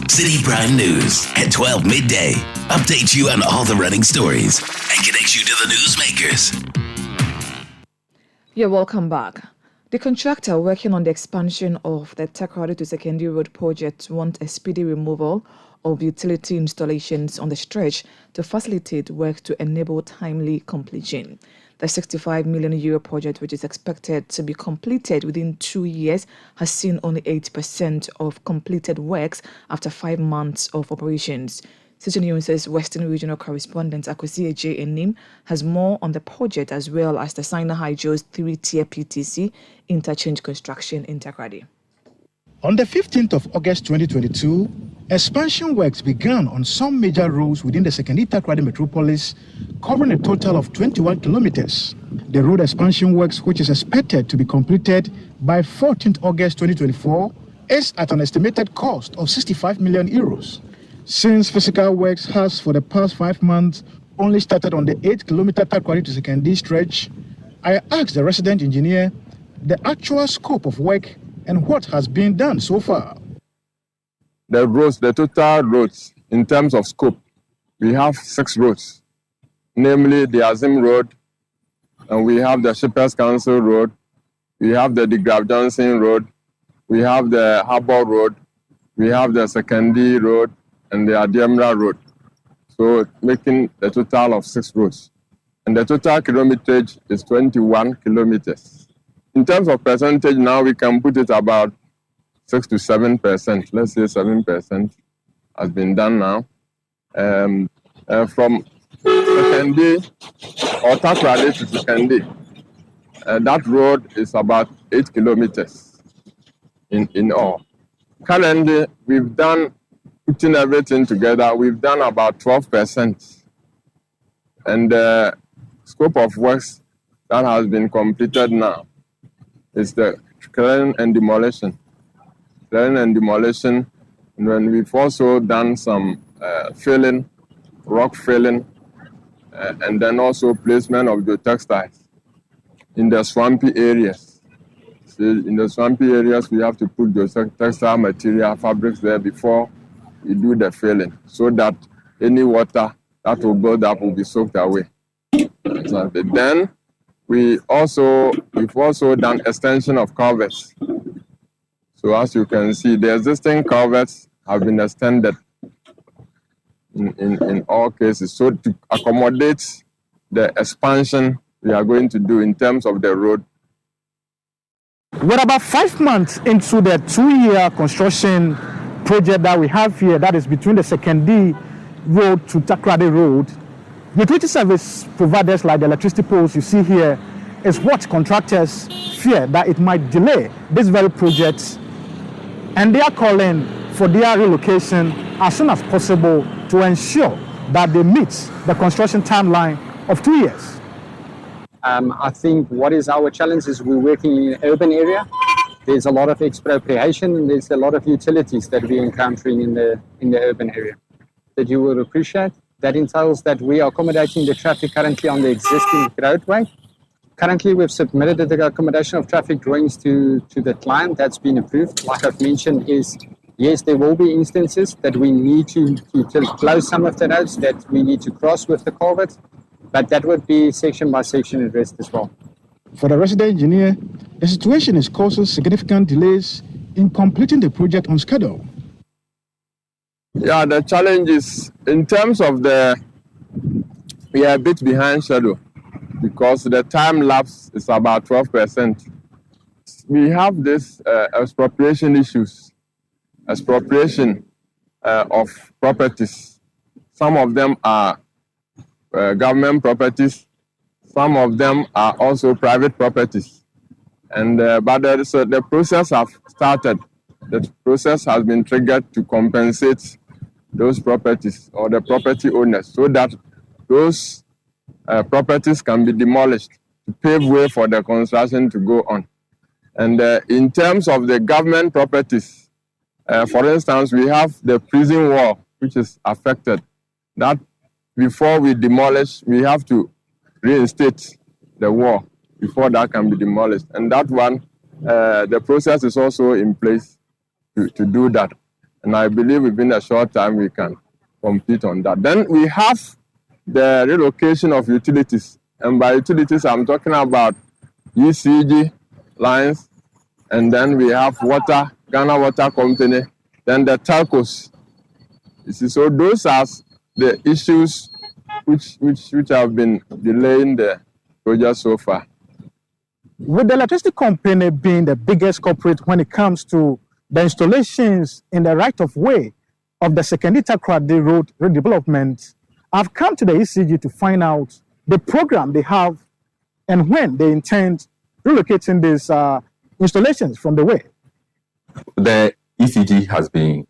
Citi Prime News at 12 midday. Update you on all the running stories and connects you to the newsmakers. You're welcome back. The contractor working on the expansion of the Tekrade to Secondary Road project wants a speedy removal of utility installations on the stretch to facilitate work to enable timely completion. The 65 million euro project, which is expected to be completed within 2 years, has seen only 8% of completed works after 5 months of operations. Citi News' Western Regional Correspondent Akwesi Eje Enim has more on the project as well as the Sino-Hydro's 3-tier PTC interchange construction in Tekrade. On the 15th of August 2022, expansion works began on some major roads within the Sekondi Tekrade metropolis, covering a total of 21 kilometers. The road expansion works, which is expected to be completed by 14th August 2024, is at an estimated cost of 65 million euros. Since physical works has for the past 5 months only started on the 8-kilometer Tekrade to Sekondi stretch, I asked the resident engineer the actual scope of work and what has been done so far. The total roads, in terms of scope, we have 6 roads, namely the Azim Road, and we have the Shippers Council Road, we have the Degrave Johnson Road, we have the Harbour Road, we have the Sekondi Road, and the Adiamra Road. So making the total of 6 roads. And the total kilometrage is 21 kilometers. In terms of percentage, now we can put it about 6 to 7%. Let's say 7% has been done now. From Sekondi or Tekrade to Sekondi, That road is about 8 kilometers in all. Currently, we've done, putting everything together, we've done about 12%. And the scope of works that has been completed now is the clearing and demolition. Clearing and demolition, and when we've also done some filling, rock filling, and then also placement of the textiles in the swampy areas. So in the swampy areas, we have to put the textile material fabrics there before we do the filling, so that any water that will build up will be soaked away. Then we've also done extension of culverts. So as you can see, the existing culverts have been extended in all cases, so to accommodate the expansion we are going to do in terms of the road. We're about 5 months into the 2-year construction project that we have here, that is between the Sekondi Road to Takoradi Road. Utility service providers like the electricity poles you see here is what contractors fear that it might delay this very project, and they are calling for their relocation as soon as possible to ensure that they meet the construction timeline of 2 years. I think what is our challenge is we're working in an urban area. There's a lot of expropriation and there's a lot of utilities that we're encountering in the urban area that you will appreciate. That entails that we are accommodating the traffic currently on the existing roadway. Currently, we've submitted the accommodation of traffic drawings to the client. That's been approved. Like I've mentioned, yes, there will be instances that we need to close some of the roads that we need to cross with the culvert, but that would be section by section addressed as well. For the resident engineer, the situation is causing significant delays in completing the project on schedule. Yeah, the challenge is in terms of we are a bit behind schedule because the time lapse is about 12%. We have this expropriation issues, expropriation of properties. Some of them are government properties, some of them are also private properties. And but the process has started. The process has been triggered to compensate those properties or the property owners so that those properties can be demolished to pave way for the construction to go on. And in terms of the government properties, for instance, we have the prison wall, which is affected. That before we demolish, we have to reinstate the wall before that can be demolished. And that one, the process is also in place to do that. And I believe within a short time we can complete on that. Then we have the relocation of utilities. And by utilities, I'm talking about ECG lines. And then we have water, Ghana Water Company, then the telcos. You see, so those are the issues which have been delaying the project so far. With the electricity company being the biggest culprit when it comes to the installations in the right-of-way of the Sekondi Takoradi Road redevelopment, I've come to the ECG to find out the program they have and when they intend relocating these installations from the way. The ECG has been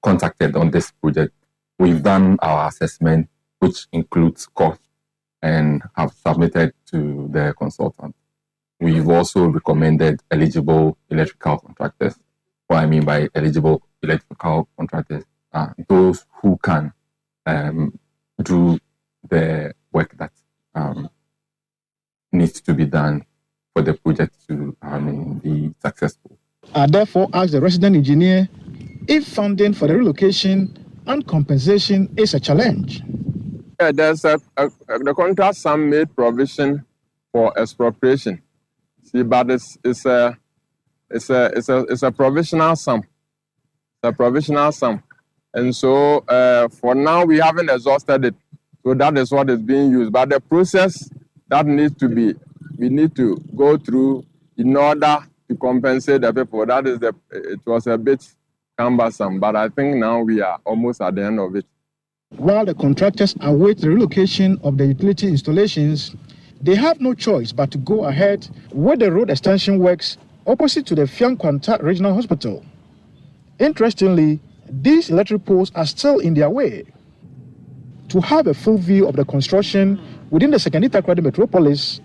contacted on this project. We've done our assessment, which includes cost, and have submitted to the consultant. We've also recommended eligible electrical contractors. What I mean by eligible electrical contractors are those who can do the work that needs to be done for the project to be successful. I therefore ask the resident engineer if funding for the relocation and compensation is a challenge. Yeah, there's the contract sum made provision for expropriation. See, but it's a provisional sum. It's a provisional sum, and so for now we haven't exhausted it. So that is what is being used. But the process that we need to go through in order to compensate the people. It was a bit cumbersome, but I think now we are almost at the end of it. While the contractors await the relocation of the utility installations, they have no choice but to go ahead with the road extension works opposite to the Fiankwanta Regional Hospital. Interestingly, these electric poles are still in their way. To have a full view of the construction within the Second Takoradi Metropolis,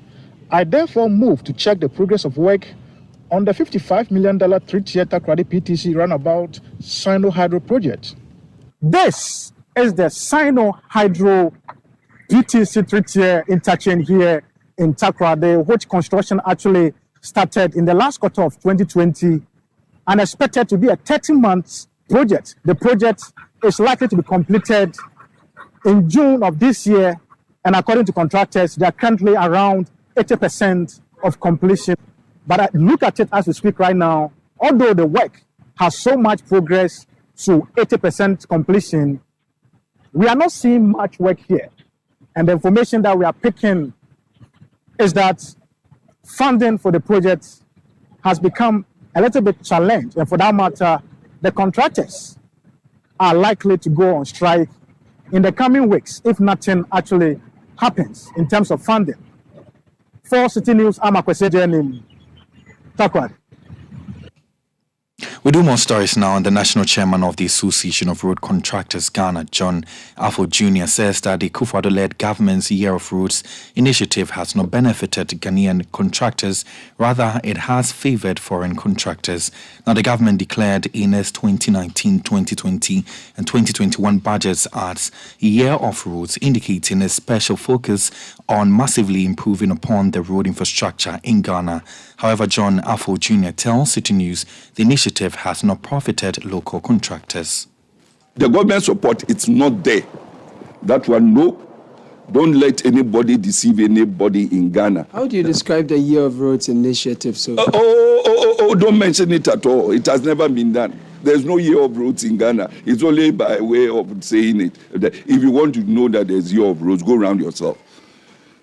I therefore moved to check the progress of work on the $55 million three-tier Takoradi PTC runabout Sino Hydro project. This is the Sino Hydro PTC three-tier interchange here in Takoradi, which construction actually started in the last quarter of 2020 and expected to be a 30-month project. The project is likely to be completed in June of this year, and according to contractors, they are currently around 80% of completion. But I look at it as we speak right now, although the work has so much progress to 80% completion, we are not seeing much work here. And the information that we are picking is that funding for the project has become a little bit challenged. And for that matter, the contractors are likely to go on strike in the coming weeks if nothing actually happens in terms of funding. For Citi News, I'm Akwesi in Takoradi. We do more stories now, and the national chairman of the Association of Road Contractors Ghana, John Afo Jr., says that the Kufuor-led government's Year of Roads initiative has not benefited Ghanaian contractors, rather it has favored foreign contractors. Now, the government declared in its 2019, 2020 and 2021 budgets as Year of Roads, indicating a special focus on massively improving upon the road infrastructure in Ghana. However, John Afo Jr. tells Citi News the initiative has not profited local contractors. The government support, it's not there. That one, no. Don't let anybody deceive anybody in Ghana. How do you describe the Year of Roads initiative so far? Don't mention it at all. It has never been done. There's no Year of Roads in Ghana. It's only by way of saying it. If you want to know that there's Year of Roads, go around yourself.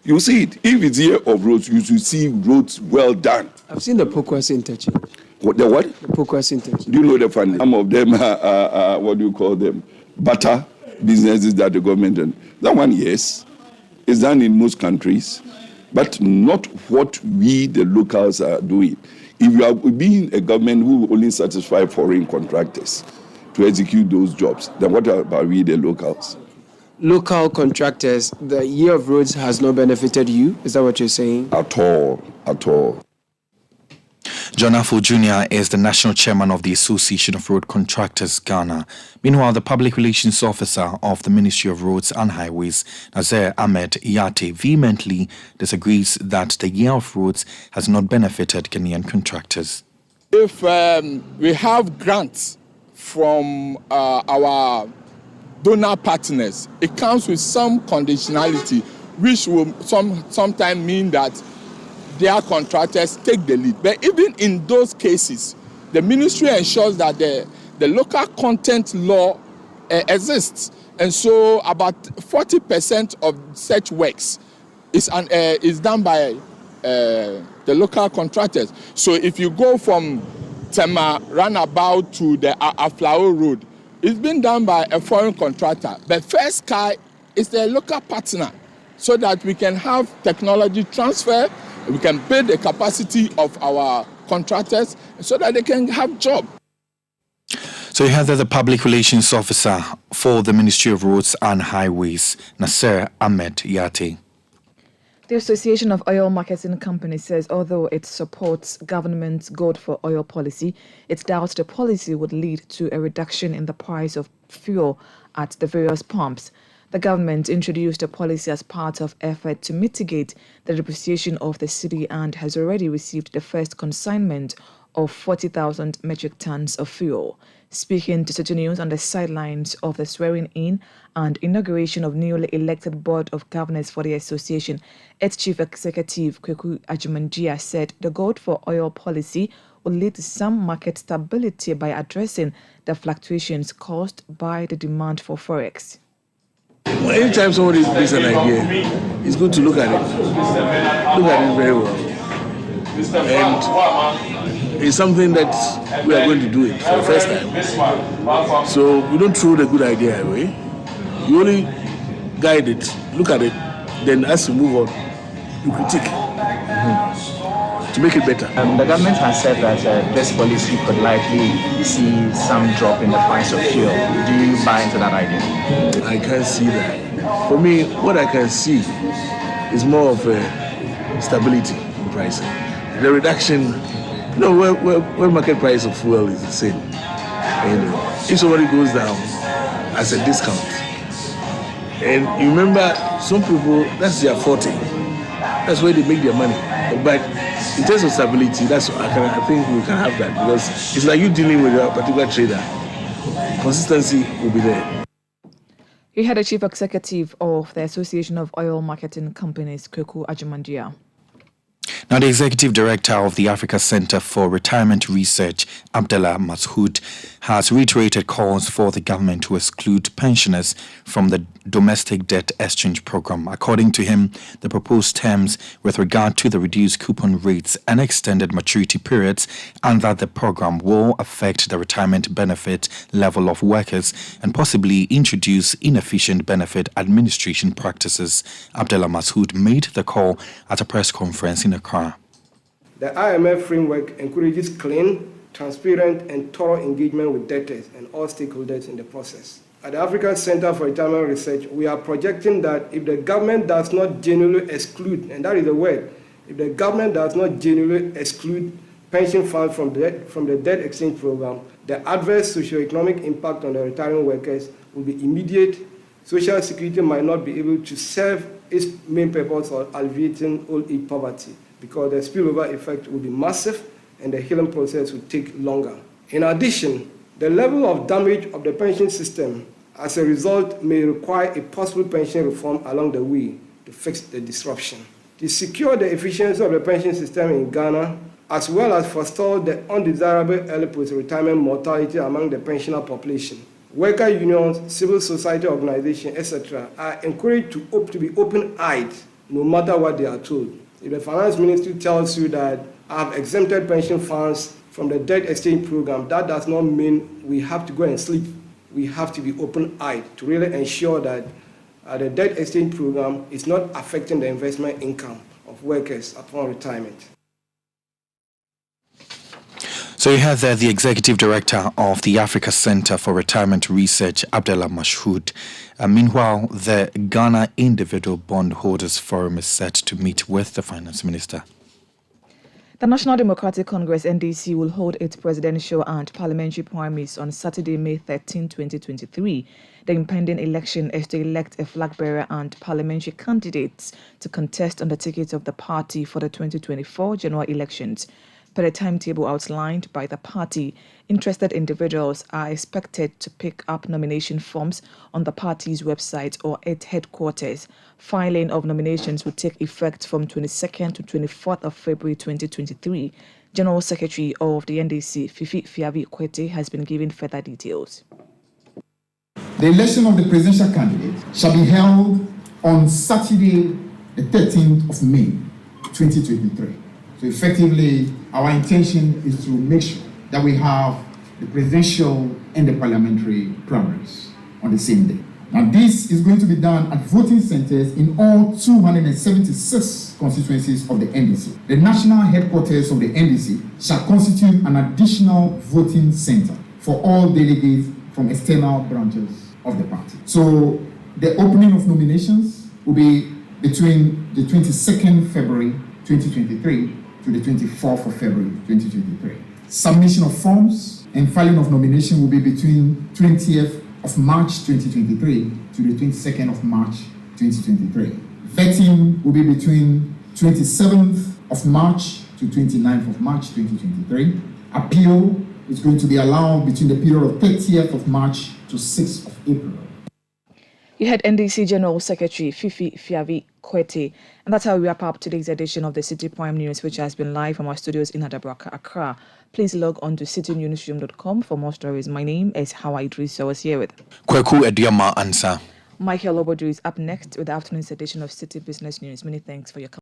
You see it. If it's Year of Roads, you should see roads well done. I've seen the Pokwasi interchange. The what? The Pokwasi interchange. Do you know the fund? Some of them are what do you call them? Butter businesses that the government done. That one, yes, is done in most countries, but not what we, the locals, are doing. If you are being a government who will only satisfy foreign contractors to execute those jobs, then what about we, the locals? Local contractors, the Year of Roads has not benefited you? Is that what you're saying? At all. John Afo Jr. is the national chairman of the Association of Road Contractors Ghana. Meanwhile, the public relations officer of the Ministry of Roads and Highways, Nazir Ahmed Yate, vehemently disagrees that the Year of Roads has not benefited Ghanaian contractors. If we have grants from our donor partners, it comes with some conditionality, which will sometimes mean that their contractors take the lead. But even in those cases, the ministry ensures that the local content law exists. And so about 40% of such works is done by the local contractors. So if you go from Tema roundabout to the Aflao Road, it's been done by a foreign contractor. But First Sky is the local partner so that we can have technology transfer, we can build the capacity of our contractors so that they can have jobs. So you have the public relations officer for the Ministry of Roads and Highways, Nazir Ahmed Yate. The Association of Oil Marketing Companies says although it supports government's good for oil policy, it doubts the policy would lead to a reduction in the price of fuel at the various pumps. The government introduced a policy as part of effort to mitigate the depreciation of the cedi and has already received the first consignment of 40,000 metric tons of fuel. Speaking to Citi News on the sidelines of the swearing-in and inauguration of newly elected board of governors for the association, its chief executive, Kweku Ajumanjia, said the goal for oil policy will lead to some market stability by addressing the fluctuations caused by the demand for forex. Well, anytime somebody brings an idea, it's good to look at it. Look at it very well. And it's something that we are going to do it for the first time. So we don't throw the good idea away. You only guide it, look at it, then as you move on, you critique to make it better. The government has said that this policy could likely see some drop in the price of fuel. Do you buy into that idea? I can't see that. For me, what I can see is more of a stability in pricing. The reduction, where market price of fuel is the same. If somebody goes down as a discount, and you remember, some people, that's their forte. That's where they make their money. But in terms of stability, I think we can have that, because it's like you dealing with a particular trader. Consistency will be there. You had the Chief Executive of the Association of Oil Marketing Companies, Kweku Ajumandia. Now, the Executive Director of the Africa Center for Retirement Research, Abdallah Masoud, has reiterated calls for the government to exclude pensioners from the domestic debt exchange program. According to him, the proposed terms with regard to the reduced coupon rates and extended maturity periods, and that the program will affect the retirement benefit level of workers and possibly introduce inefficient benefit administration practices. Abdallah Masoud made the call at a press conference in Accra. The IMF framework encourages clean, transparent, and thorough engagement with debtors and all stakeholders in the process. At the African Center for Retirement Research, we are projecting that if the government does not genuinely exclude, and that is the word, if the government does not genuinely exclude pension funds from the debt exchange program, the adverse socioeconomic impact on the retiring workers will be immediate. Social Security might not be able to serve its main purpose of alleviating old age poverty, because the spillover effect will be massive and the healing process will take longer. In addition, the level of damage of the pension system as a result may require a possible pension reform along the way to fix the disruption. To secure the efficiency of the pension system in Ghana, as well as forestall the undesirable early post-retirement mortality among the pensioner population, worker unions, civil society organizations, etc., are encouraged to be open-eyed no matter what they are told. If the Finance Ministry tells you that I have exempted pension funds from the debt exchange program, that does not mean we have to go and sleep. We have to be open-eyed to really ensure that the debt exchange program is not affecting the investment income of workers upon retirement. So you have there the Executive Director of the Africa Center for Retirement Research, Abdallah Masoud. Meanwhile, the Ghana Individual Bondholders Forum is set to meet with the Finance Minister. The National Democratic Congress, NDC, will hold its presidential and parliamentary primaries on Saturday, May 13, 2023. The impending election is to elect a flag bearer and parliamentary candidates to contest on the ticket of the party for the 2024 general elections. Per the timetable outlined by the party, interested individuals are expected to pick up nomination forms on the party's website or at headquarters. Filing of nominations will take effect from 22nd to 24th of February 2023. General Secretary of the NDC, Fifi Fiavi Kwete, has been given further details. The election of the presidential candidate shall be held on Saturday, the 13th of May, 2023. So effectively, our intention is to make sure that we have the presidential and the parliamentary primaries on the same day. Now, this is going to be done at voting centers in all 276 constituencies of the NDC. The national headquarters of the NDC shall constitute an additional voting center for all delegates from external branches of the party. So the opening of nominations will be between the 22nd February 2023 to the 24th of February 2023. Submission of forms and filing of nomination will be between 20th of March 2023 to the 22nd of March 2023. Vetting will be between 27th of March to 29th of March 2023. Appeal is going to be allowed between the period of 30th of March to 6th of April. You had NDC General Secretary Fifi Fiavi Kwete. And that's how we wrap up today's edition of the Citi Prime News, which has been live from our studios in Adabraka, Accra. Please log on to citynewsroom.com for more stories. My name is Hawa Idris. I was here with Kweku Ediama Ansa. Michael Obodu is up next with the afternoon's edition of City Business News. Many thanks for your